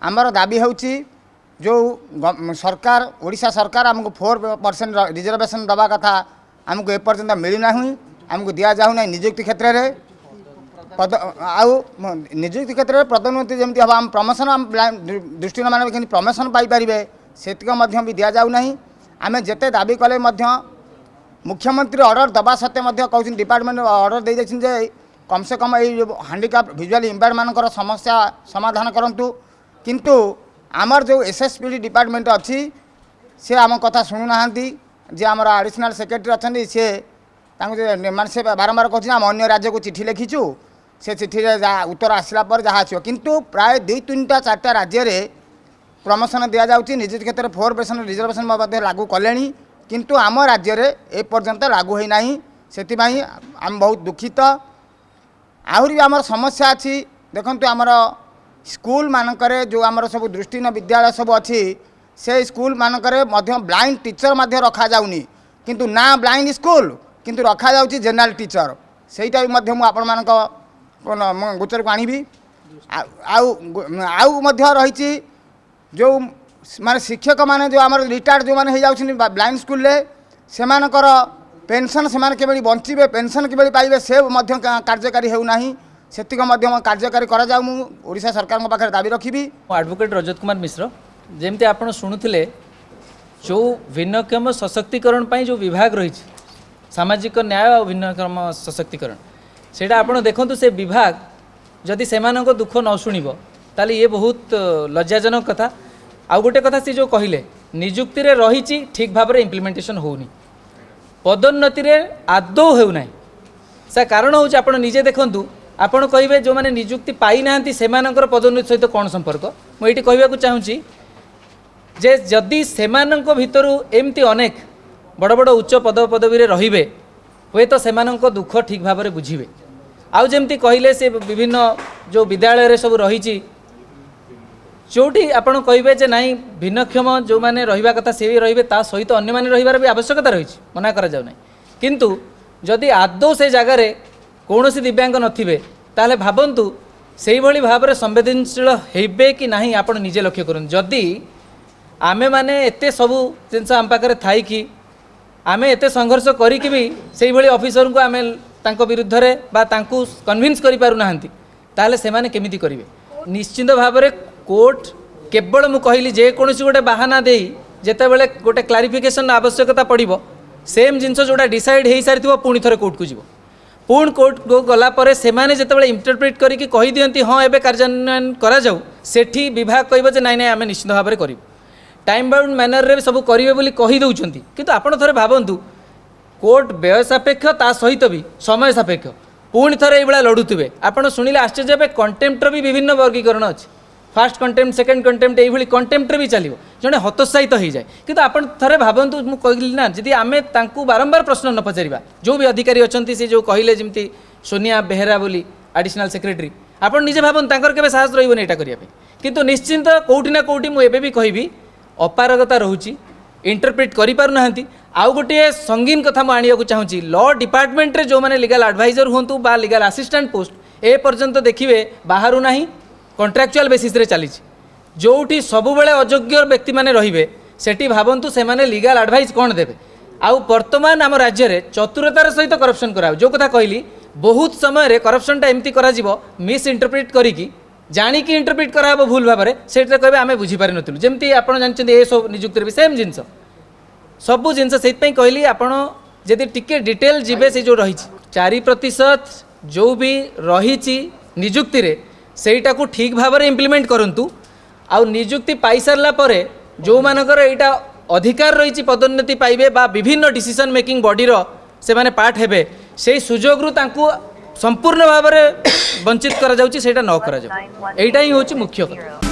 आमर दाबी होची जो सरकार ओडिशा सरकार आमको 4% रिजर्वेशन दबा कथा आमको एपर्यंत मिलना आमको दि जाऊ ना निजुक्ति क्षेत्र में निजुक्ति क्षेत्र में पदोन्नति जमी हम आम प्रमोशन दृष्टि मान प्रमोशन पाइपर से भी दि जाऊ ना आम जिते दाबी कले मुख्यमंत्री ऑर्डर दबा सत्वे कहते डिपार्टमेंट ऑर्डर दे जे कम से कम ये हैंडिकैप विजुअली इम्पेयर्ड मानकर समस्या समाधान करंतु किंतु आमर जो एसएसपीडी डिपार्टमेंट अच्छी से आम कथा शुणुना जे आमर एडिशनल सेक्रेटरी अच्छा सी मान से बारंबार कहते आम अन्य राज्य को चिठी लिखीचु से चिठी उत्तर आसला पर जहाँ आसो किंतु प्राय 2-3टा 4टा राज्य में प्रमोशन दि जाऊँगी निजी क्षेत्र में 4% रिजर्वेशन लागू कले किंतु आम राज्य में एपर्यंत लागू होना से आम बहुत दुखित आहरी भी आमर समस्या अच्छी देखंतु आमर स्कूल मानकरे जो आमर सब दृष्टिहीन विद्यालय सब अच्छी से स्कूल मानकरे मध्य ब्लाइंड टीचर मध्य रखा जाउनी किंतु ना ब्लाइंड स्कूल किंतु रखा जाउची जनरल टीचर सेटा भी मध्य आपण मानक गोचर को आनिबी आउ मध्य रही जो माने शिक्षक माने जो आमर रिटायर्ड जो माने हो जाउछनी ब्लाइंड स्कूल ले सेमानकर पेंशन से केवल बंचे पेंशन किभली पाइबे से कार्यकारी होना से कार्यकारी करा सरकार पाखे दाबी रखी। एडवोकेट रजत कुमार मिश्र जमती आप शुणुले जो भिन्नक्षम सशक्तिकरण जो विभाग रही सामाजिक न्याय और भिन्नक्षम सशक्तिकरण से आप देखु से विभाग जदि से दुख न शुणव ताले ये बहुत लज्जाजनक कथा। आउ गोटे कथा सी जो कहले निजुक्ति रही ठीक भाव में इम्प्लीमेंटेशन होनी पदोन्नति आदौ होना से कारण हूँ आप निजे देखूँ आपड़ कहे जो मैंने निजुक्ति पाई ना से पदोन्नति सहित कौन संपर्क मुझे कहवाक चाहूँगी जे जदि से भितर एमती अनेक बड़ बड़ उच्च पद पदवी रे हे तो से दुख ठीक भाव में बुझे आउ जमती कहले से विभिन्न जो विद्यालय सब रही जोटी आपड़ कहे जे नाई भिन्नक्षम जो मैंने रहा कथा से भी रे सहित अन्य मैंने रही भी आवश्यकता रही मना करा जाऊ नहीं किंतु जदि आदौ से जगार कौन दिव्यांग नथिबे ताले भावंतु से भली भाव में संवेदनशील हेबे कि नहीं आप निजे लक्ष्य करन जदि आमे माने एते सबू जिनस आम पाखे थाई कि आमे एते संघर्ष करिकि भी से भली ऑफिसर को आमे तांको विरुद्ध रे बा तांको कन्विन्स करि पारु नाहंती ताले से माने केमिति करिवे निश्चित भाव में कोर्ट केवल मु कहली जे कोनोसी गोटे बाहाना दे जेते बेले गोटे क्लारिफिकेशन आवश्यकता पड़िबो सेम जिनस जोटा डिसाइड हो सारी पुणी थे कोर्ट को जीव पुणी कोर्ट को गला पर से जिते इंटरप्रिट करके कही दियंती हाँ एबे कार्यान्वयन करा जाऊ सेठी विभाग कहबो जे नाई नाई आमे निश्चित भाव में करूँ टाइम बाउंड मैनर रे सब करेंगे बोली कही दौरान किंतु आपण थे भावतु कोर्ट व्यय सापेक्ष ता सहित भी समय सापेक्ष पुणी थे ये लड़ुवे आपड़ शुणिले आश्चर्य कंटेम्प्टर भी विभिन्न वर्गीकरण अच्छे फास्ट कंटेम्प्ट सेकेंड कंटेम्प्ट ये कंटेम्प्ट भी चलो जड़े हतोत्साहित हो जाए किंतु आपन थरे भावतु मुझे कहली ना जी आम बारंबार प्रश्न न पचारिबा जो भी अधिकारी अच्छा से जो कहले जमी सोनिया बेहेरा बोली एडिशनल सेक्रेटरी आप निजे भावतु तांकर केबे साहस रहिबो एटा करिया पे किंतु निश्चिंत कोउठी ना कोउठी मु एबे भी कहबी अपारगता रहुची इंटरप्रिट करि पारु नाहंती। आउ गोटे संगीन कथा मु आनिया को चाहूँगी लॉ डिपार्टमेंट रे जो माने लीगल एडवाइजर हुंतु बा लीगल असिस्टेंट पोस्ट ए पर्यंत देखिए बाहरु नाही कॉन्ट्रैक्चुअल बेसिस रे चली जोठी सबुबले अयोग्य व्यक्ति माने रहिबे सेठी भावंतु से माने लीगल एडवाइस कौन देबे आउ वर्तमान आम राज्य में चतुरतार सहित करप्शन करा जो कथा कहली बहुत समय रे करप्शनटा एमती करा जिवो मिस इंटरप्रिट करिकी जानिकी इंटरप्रिट करा भूल भाव में से कहबे आमे बुझी पारि नथिलु जेमती आपण जानछन ए सब नियुक्ति भी सेम जिनस सबु जिनस से कहली आपण जदि टिके डिटेल जिबे से जो रही 4% जो भी रही नियुक्ति रे सेटा को ठीक भाव में इम्प्लीमेंट करंतु आउ नियुक्ति पाई सारला परे जो मानकर एटा अधिकार रही पदोन्नति पाइबे बा विभिन्न डिसीजन मेकिंग बॉडी रो से माने पार्ट हेबे से सुजोग रु तांकु संपूर्ण भाव में वंचित करा जाउची सेटा न करा जाउ एटा ही होची मुख्य कथा।